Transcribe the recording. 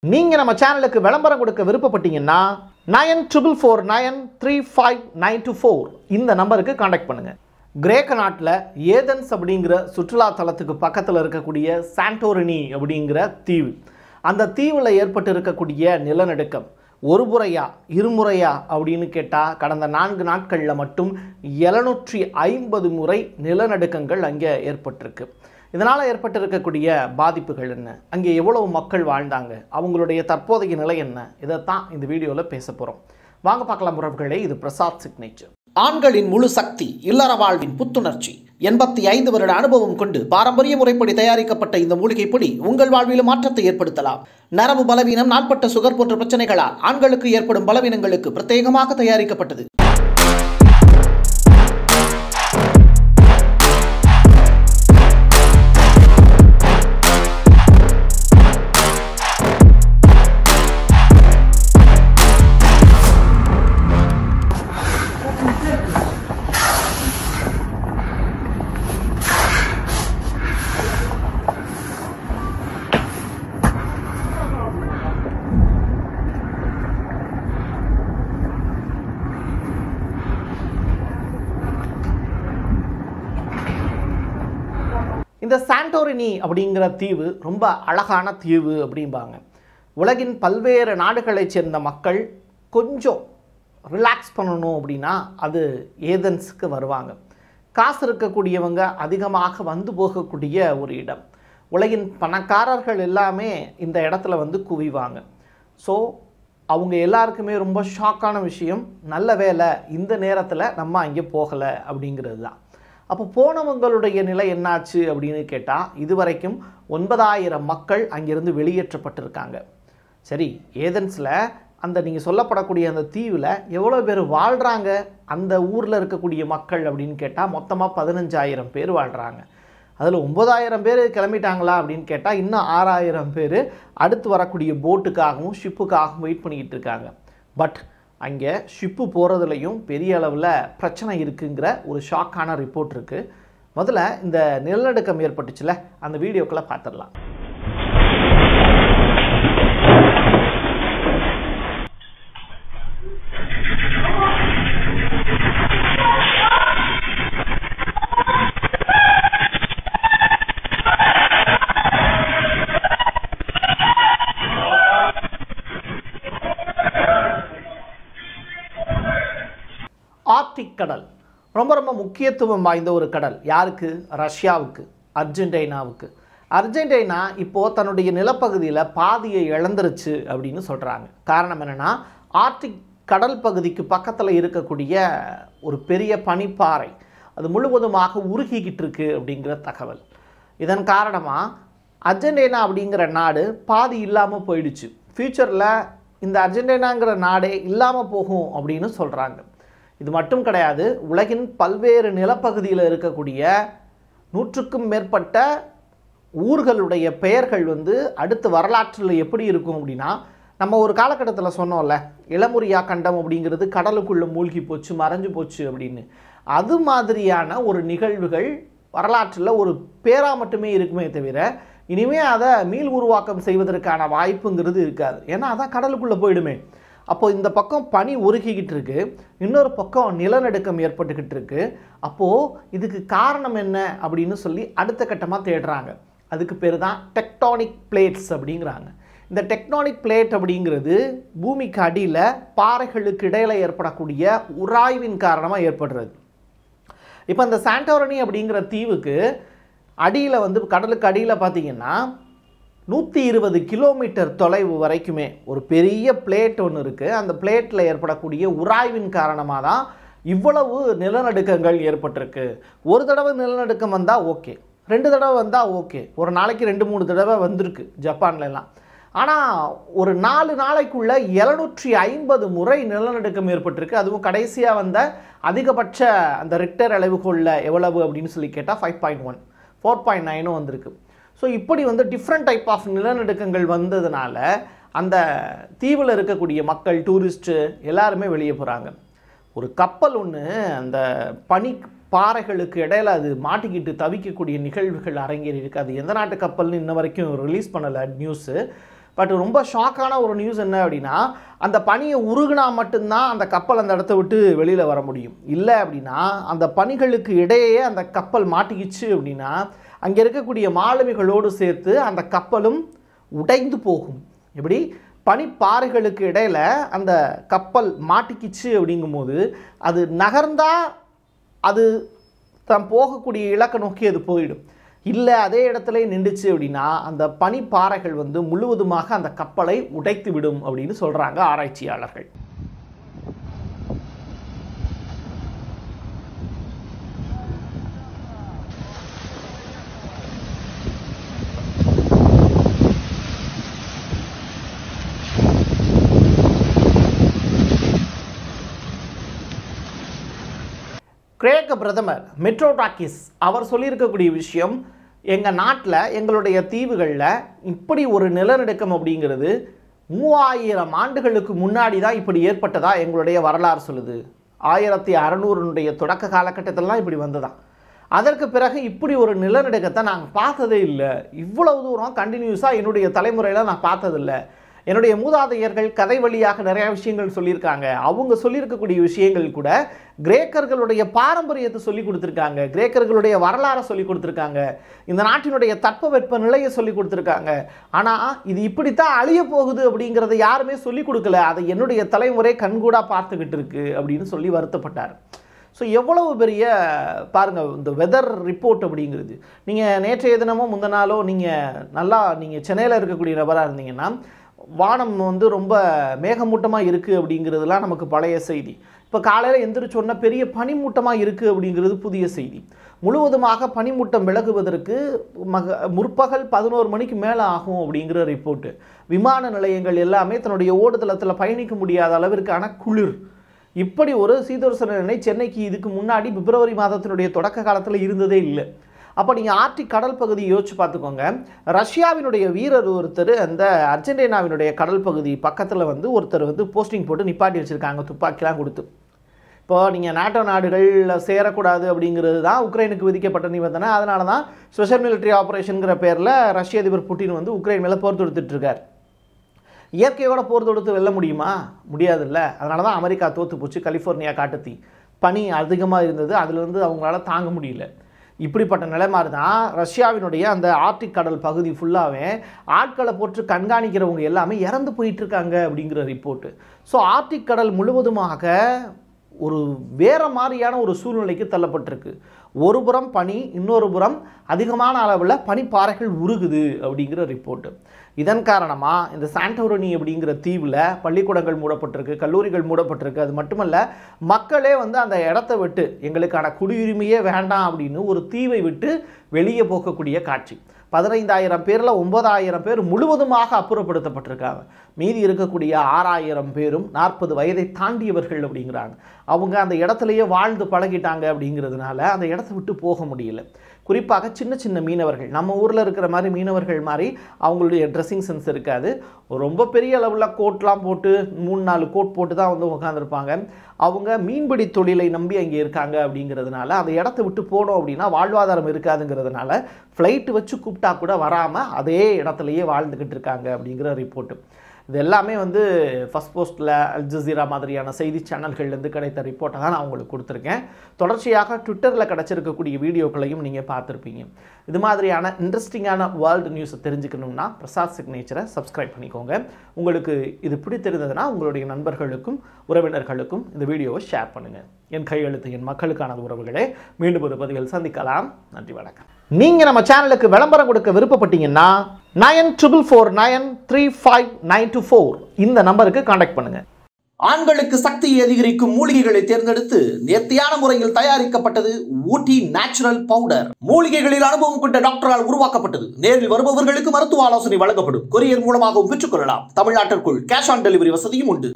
நீங்க நம்ம சேனலுக்கு விளம்பரம் கொடுக்க விருப்பப்பட்டீங்கன்னா 9449359224 இந்த நம்பருக்கு காண்டாக்ட் பண்ணுங்க. கிரேக்க நாட்டில் ஏதென்ஸ் அப்படிங்கிற சுற்றுலா தலத்துக்கு பக்கத்தில் இருக்கக்கூடிய சாண்டோரினி அப்படிங்கிற தீவு, அந்த தீவில் ஏற்பட்டு இருக்கக்கூடிய நிலநடுக்கம் ஒரு முறையா இருமுறையா அப்படின்னு கேட்டால் கடந்த 4 நாட்களில் மட்டும் 750 முறை நிலநடுக்கங்கள் அங்கே ஏற்பட்டிருக்கு. இதனால் ஏற்பட்டிருக்கக்கூடிய பாதிப்புகள் என்ன, அங்கே எவ்வளவு மக்கள் வாழ்ந்தாங்க, அவங்களுடைய தற்போதைய நிலை என்ன, இதைத்தான் இந்த வீடியோவில் பேச போகிறோம். வாங்க பார்க்கலாம் உறவுகளே. இது பிரசாத் சிக்னேச்சர். ஆண்களின் முழு சக்தி, இல்லற வாழ்வின் புத்துணர்ச்சி, 85 வருட அனுபவம் கொண்டு பாரம்பரிய முறைப்படி தயாரிக்கப்பட்ட இந்த மூலிகை பொடி உங்கள் வாழ்வில் மாற்றத்தை ஏற்படுத்தலாம். நரம்பு பலவீனம், நாட்பட்ட சுகர் போன்ற பிரச்சனைகளால் ஆண்களுக்கு ஏற்படும் பலவீனங்களுக்கு பிரத்யேகமாக தயாரிக்கப்பட்டது. இந்த சாண்டோரினி அப்படிங்கிற தீவு ரொம்ப அழகான தீவு அப்படிம்பாங்க. உலகின் பல்வேறு நாடுகளைச் சேர்ந்த மக்கள் கொஞ்சம் ரிலாக்ஸ் பண்ணணும் அப்படின்னா அது ஏதென்ஸுக்கு வருவாங்க. காசு இருக்கக்கூடியவங்க அதிகமாக வந்து போகக்கூடிய ஒரு இடம். உலகின் பணக்காரர்கள் எல்லாமே இந்த இடத்துல வந்து குவிவாங்க. ஸோ அவங்க எல்லாருக்குமே ரொம்ப ஷாக்கான விஷயம், நல்ல வேலை இந்த நேரத்தில் நம்ம அங்கே போகலை அப்படிங்கிறது தான். அப்போ போனவங்களுடைய நிலை என்னாச்சு அப்படின்னு கேட்டால் இதுவரைக்கும் 9000 மக்கள் அங்கிருந்து வெளியேற்றப்பட்டிருக்காங்க. சரி, ஏதென்ஸில் அந்த நீங்கள் சொல்லப்படக்கூடிய அந்த தீவில் எவ்வளோ பேர் வாழ்கிறாங்க அந்த ஊரில் இருக்கக்கூடிய மக்கள் அப்படின்னு கேட்டால் மொத்தமாக 15000 பேர் வாழ்கிறாங்க. அதில் 9000 பேர் கிளம்பிட்டாங்களா அப்படின்னு கேட்டால் இன்னும் 6000 பேர் அடுத்து வரக்கூடிய போட்டுக்காகவும் ஷிப்புக்காகவும் வெயிட் பண்ணிக்கிட்டு இருக்காங்க. பட் அங்கே ஷிப்பு போகிறதுலையும் பெரிய அளவில் பிரச்சனை இருக்குங்கிற ஒரு ஷாக்கான ரிப்போர்ட் இருக்குது. முதல்ல இந்த நிலநடுக்கம் ஏற்பட்டுச்சுல அந்த வீடியோக்களை பார்த்துடலாம். ஆர்க்டிக் கடல் ரொம்ப ரொம்ப முக்கியத்துவம் வாய்ந்த ஒரு கடல். யாருக்கு? ரஷ்யாவுக்கு, அர்ஜென்டினாவுக்கு. அர்ஜென்டினா இப்போது தன்னுடைய நிலப்பகுதியில் பாதியை இழந்துருச்சு அப்படின்னு சொல்கிறாங்க. காரணம் என்னென்னா, ஆர்க்டிக் கடல் பகுதிக்கு பக்கத்தில் இருக்கக்கூடிய ஒரு பெரிய பனிப்பாறை அது முழுவதுமாக உருகிக்கிட்டு இருக்கு அப்படிங்கிற தகவல். இதன் காரணமாக அர்ஜென்டினா அப்படிங்கிற நாடு பாதி இல்லாமல் போயிடுச்சு. ஃப்யூச்சரில் இந்த அர்ஜென்டினாங்கிற நாடே இல்லாமல் போகும் அப்படின்னு சொல்கிறாங்க. இது மட்டும் கிடையாது, உலகின் பல்வேறு நிலப்பகுதியில் இருக்கக்கூடிய 100க்கும் மேற்பட்ட ஊர்களுடைய பெயர்கள் வந்து அடுத்த வரலாற்றில் எப்படி இருக்கும் அப்படின்னா, நம்ம ஒரு காலகட்டத்தில் சொன்னோம்ல, இளமுரியா கண்டம் அப்படிங்கிறது கடலுக்குள்ளே மூழ்கி போச்சு, மறைஞ்சு போச்சு அப்படின்னு. அது மாதிரியான ஒரு நிகழ்வுகள் வரலாற்றில் ஒரு பேராக மட்டுமே இருக்குமே தவிர இனிமேல் அதை மீள் உருவாக்கம் செய்வதற்கான வாய்ப்புங்கிறது இருக்காது. ஏன்னா அதான் கடலுக்குள்ளே போயிடுமே. அப்போது இந்த பக்கம் பனி உருகிக்கிட்டு இருக்கு, இன்னொரு பக்கம் நிலநடுக்கம் ஏற்பட்டுக்கிட்டு இருக்கு. அப்போது இதுக்கு காரணம் என்ன அப்படின்னு சொல்லி அடுத்த கட்டமாக தேடுறாங்க. அதுக்கு பேர் தான் டெக்டானிக் பிளேட்ஸ் அப்படிங்கிறாங்க. இந்த டெக்டானிக் பிளேட் அப்படிங்கிறது பூமிக்கு அடியில் பாறைகளுக்கு இடையில் ஏற்படக்கூடிய உராய்வின் காரணமாக ஏற்படுறது. இப்போ இந்த சாண்டோரினி அப்படிங்கிற தீவுக்கு அடியில் வந்து கடலுக்கு அடியில் பார்த்திங்கன்னா 120 கிலோமீட்டர் தொலைவு வரைக்குமே ஒரு பெரிய பிளேட் ஒன்று இருக்குது. அந்த பிளேட்டில் ஏற்படக்கூடிய உராய்வின் காரணமாக தான் இவ்வளவு நிலநடுக்கங்கள் ஏற்பட்டிருக்கு. ஒரு தடவை நிலநடுக்கம் வந்தால் ஓகே, 2 தடவை வந்தால் ஓகே, ஒரு நாளைக்கு 2-3 தடவை வந்திருக்கு ஜப்பான்லாம். ஆனால் ஒரு 4 நாளைக்குள்ள 750 முறை நிலநடுக்கம் ஏற்பட்டிருக்கு. அதுவும் கடைசியாக வந்த அதிகபட்ச அந்த ரிக்டர் அளவுகோலில் எவ்வளவு அப்படின்னு சொல்லி கேட்டால் 5.1, 4.9 வந்திருக்கு. ஸோ இப்படி வந்து டிஃப்ரெண்ட் டைப் ஆஃப் நிலநடுக்கங்கள் வந்ததுனால அந்த தீவில் இருக்கக்கூடிய மக்கள், டூரிஸ்ட்டு எல்லாருமே வெளியே போகிறாங்க. ஒரு கப்பல் ஒன்று அந்த பனி பாறைகளுக்கு இடையில அது மாட்டிக்கிட்டு தவிக்கக்கூடிய நிகழ்வுகள் அரங்கேறி இருக்குது. அது எந்த நாட்டு கப்பல்னு இன்ன வரைக்கும் ரிலீஸ் பண்ணலை நியூஸு. பட் ரொம்ப ஷாக்கான ஒரு நியூஸ் என்ன அப்படின்னா, அந்த பனியை உருகுனா மட்டும்தான் அந்த கப்பல் அந்த இடத்த விட்டு வெளியில் வர முடியும். இல்லை அப்படின்னா அந்த பனிகளுக்கு இடையே அந்த கப்பல் மாட்டிக்கிச்சு அப்படின்னா அங்கே இருக்கக்கூடிய மாலுமிகளோடு சேர்த்து அந்த கப்பலும் உடைந்து போகும். எப்படி பனிப்பாறைகளுக்கு இடையில் அந்த கப்பல் மாட்டிக்கிச்சு அப்படிங்கும்போது அது நகர்ந்தால் அது தான் போகக்கூடிய இலக்கை நோக்கி அது போயிடும். இல்லை அதே இடத்துல நின்றுச்சு அப்படின்னா அந்த பனிப்பாறைகள் வந்து முழுவதுமாக அந்த கப்பலை உடைத்து விடும் அப்படின்னு சொல்கிறாங்க ஆராய்ச்சியாளர்கள். கிரேக்க பிரதமர் மிட்ரோடாக்கிஸ் அவர் சொல்லியிருக்கக்கூடிய விஷயம், எங்கள் நாட்டில் எங்களுடைய தீவுகளில் இப்படி ஒரு நிலநடுக்கம் அப்படிங்கிறது 3000 ஆண்டுகளுக்கு முன்னாடி தான் இப்படி ஏற்பட்டதா எங்களுடைய வரலாறு சொல்லுது. 1600 தொடக்க காலகட்டத்திலலாம் இப்படி வந்ததான். அதற்கு பிறகு இப்படி ஒரு நிலநடுக்கத்தை நாங்கள் பார்த்ததே இல்லை. இவ்வளவு தூரம் கண்டினியூஸாக என்னுடைய தலைமுறையில் நான் பார்த்ததில்லை. என்னுடைய மூதாதையர்கள் கதை வழியாக நிறையா விஷயங்கள் சொல்லியிருக்காங்க. அவங்க சொல்லியிருக்கக்கூடிய விஷயங்கள் கூட கிரேக்கர்களுடைய பாரம்பரியத்தை சொல்லி கொடுத்துருக்காங்க, கிரேக்கர்களுடைய வரலாறை சொல்லி கொடுத்துருக்காங்க, இந்த நாட்டினுடைய தட்பவெப்ப நிலையை சொல்லி கொடுத்துருக்காங்க. ஆனால் இது இப்படித்தான் அழிய போகுது அப்படிங்கிறத யாருமே சொல்லிக் கொடுக்கல. அதை என்னுடைய தலைமுறை கண்கூடாக பார்த்துக்கிட்டு இருக்கு அப்படின்னு சொல்லி வருத்தப்பட்டார். ஸோ எவ்வளவு பெரிய பாருங்கள் இந்த வெதர் ரிப்போர்ட் அப்படிங்கிறது. நீங்கள் நேற்றைய தினமோ முந்தின நாளோ நீங்கள் சென்னையில் இருக்கக்கூடிய நபராக இருந்தீங்கன்னா வானம் வந்து ரொம்ப மேகமூட்டமாக இருக்குது அப்படிங்கிறதுலாம் நமக்கு பழைய செய்தி. இப்போ காலையில் எந்திரிச்சோன்னா பெரிய பனிமூட்டமாக இருக்குது அப்படிங்கிறது புதிய செய்தி. முழுவதுமாக பனிமூட்டம் விலகுவதற்கு முற்பகல் 11 மணிக்கு மேலே ஆகும் அப்படிங்கிற ரிப்போர்ட்டு. விமான நிலையங்கள் எல்லாமே தன்னுடைய ஓடுதளத்தில் பயணிக்க முடியாத அளவிற்கான குளிர். இப்படி ஒரு சீதோஷ்ண நிலை சென்னைக்கு இதுக்கு முன்னாடி பிப்ரவரி மாதத்தினுடைய தொடக்க காலத்தில் இருந்ததே இல்லை. அப்போ நீங்கள் ஆர்டிக் கடல் பகுதியை யோசிச்சு பார்த்துக்கோங்க. ரஷ்யாவினுடைய வீரர் ஒருத்தர் அந்த அர்ஜென்டினாவினுடைய கடல் பகுதி பக்கத்தில் வந்து ஒருத்தர் வந்து போஸ்டிங் போட்டு நிப்பாட்டி வச்சுருக்காங்க துப்பாக்கிலாம் கொடுத்து. இப்போ நீங்கள் நாட்டோ நாடுகளில் சேரக்கூடாது அப்படிங்கிறது தான் உக்ரைனுக்கு விதிக்கப்பட்ட நிபந்தனை. அதனால தான் ஸ்பெஷல் மிலிட்ரி ஆப்ரேஷனுங்கிற பேரில் ரஷ்ய அதிபர் புட்டின் வந்து உக்ரைன் மேலே போர் தொடுத்துட்ருக்கார். இயற்கையோட போர் தொடுத்து வெல்ல முடியுமா? முடியாதுல்ல. அதனால தான் அமெரிக்கா தோற்று போச்சு. கலிஃபோர்னியா காட்டுத்தீ பனி அதிகமாக இருந்தது, அதிலிருந்து அவங்களால தாங்க முடியல. இப்படிப்பட்ட நிலைமாறு தான் ரஷ்யாவினுடைய அந்த ஆர்டிக் கடல் பகுதி ஃபுல்லாகவே ஆட்களை போட்டு கண்காணிக்கிறவங்க எல்லாமே இறந்து போயிட்டுருக்காங்க அப்படிங்கிற ரிப்போர்ட்டு. ஸோ ஆர்டிக் கடல் முழுவதுமாக ஒரு வேறு மாதிரியான ஒரு சூழ்நிலைக்கு தள்ளப்பட்டிருக்கு. ஒரு புறம் பனி, இன்னொரு புறம் அதிகமான அளவில் பனிப்பாறைகள் உருகுது அப்படிங்கிற ரிப்போர்ட்டு. இதன் காரணமாக இந்த சாண்டோரினி அப்படிங்கிற தீவில் பள்ளிக்கூடங்கள் மூடப்பட்டிருக்கு, கல்லூரிகள் மூடப்பட்டிருக்கு. அது மட்டுமல்ல, மக்களே வந்து அந்த இடத்த விட்டு எங்களுக்கான குடியுரிமையே வேண்டாம் அப்படின்னு ஒரு தீவை விட்டு வெளியே போகக்கூடிய காட்சி. 15,000 பேரில் 9,000 பேர் முழுவதுமாக அப்புறப்படுத்தப்பட்டிருக்காங்க. மீதி இருக்கக்கூடிய 6,000 பேரும் 40 வயதை தாண்டியவர்கள் அப்படிங்கிறாங்க. அவங்க அந்த இடத்துலையே வாழ்ந்து பழகிட்டாங்க அப்படிங்கிறதுனால அந்த இடத்த விட்டு போக முடியல. குறிப்பாக சின்ன சின்ன மீனவர்கள், நம்ம ஊரில் இருக்கிற மாதிரி மீனவர்கள் மாதிரி அவங்களுடைய ட்ரெஸ்ஸிங் சென்ஸ் இருக்காது. ரொம்ப பெரிய அளவில் கோட்லாம் போட்டு 3-4 கோட் போட்டு தான் வந்து உட்காந்துருப்பாங்க. அவங்க மீன்பிடி தொழிலை நம்பி அங்கே இருக்காங்க அப்படிங்கிறதுனால அந்த இடத்த விட்டு போனோம் அப்படின்னா வாழ்வாதாரம் இருக்காதுங்கிறதுனால ஃப்ளைட்டு வச்சு கூப்பிட்டா கூட வராமல் அதே இடத்துலையே வாழ்ந்துக்கிட்டு இருக்காங்க அப்படிங்கிற ரிப்போர்ட்டு. இது எல்லாமே வந்து ஃபஸ்ட் போஸ்ட்டில் அல் ஜசீரா மாதிரியான செய்தி சேனல்கள்லேருந்து கிடைத்த ரிப்போர்ட்டை தான் நான் உங்களுக்கு கொடுத்துருக்கேன். தொடர்ச்சியாக ட்விட்டரில் கிடச்சிருக்கக்கூடிய வீடியோக்களையும் நீங்கள் பார்த்துருப்பீங்க. இது மாதிரியான இன்ட்ரெஸ்டிங்கான வேர்ல்டு நியூஸை தெரிஞ்சுக்கணும்னா பிரசாத் சிக்னேச்சரை சப்ஸ்கிரைப் பண்ணிக்கோங்க. உங்களுக்கு இது பிடித்திருந்ததுன்னா உங்களுடைய நண்பர்களுக்கும் உறவினர்களுக்கும் இந்த வீடியோவை ஷேர் பண்ணுங்கள். என் கையெழுத்து என் மக்களுக்கான உறவுகளே, மீண்டும் ஒரு பதிவில் சந்திக்கலாம். நன்றி, வணக்கம். நீங்கள் நம்ம சேனலுக்கு விளம்பரம் கொடுக்க விருப்பப்பட்டீங்கன்னா 9449359224 இந்த நம்பருக்கு கான்டாக்ட் பண்ணுங்க. ஆண்களுக்கு சக்தியை அதிகரிக்கும் மூலிகைகளை தேர்ந்தெடுத்து நேர்த்தியான முறையில் தயாரிக்கப்பட்டது ஊட்டி நேச்சுரல் பவுடர். மூலிகைகளில் அனுபவம் கொண்ட டாக்டரால் உருவாக்கப்பட்டது. நேரில் வருபவர்களுக்கு மருத்துவ ஆலோசனை வழங்கப்படும். கொரியர் மூலமாகவும் பெற்றுக்கொள்ளலாம். தமிழ்நாட்டிற்குள் கேஷ் ஆன் டெலிவரி வசதியும் உண்டு.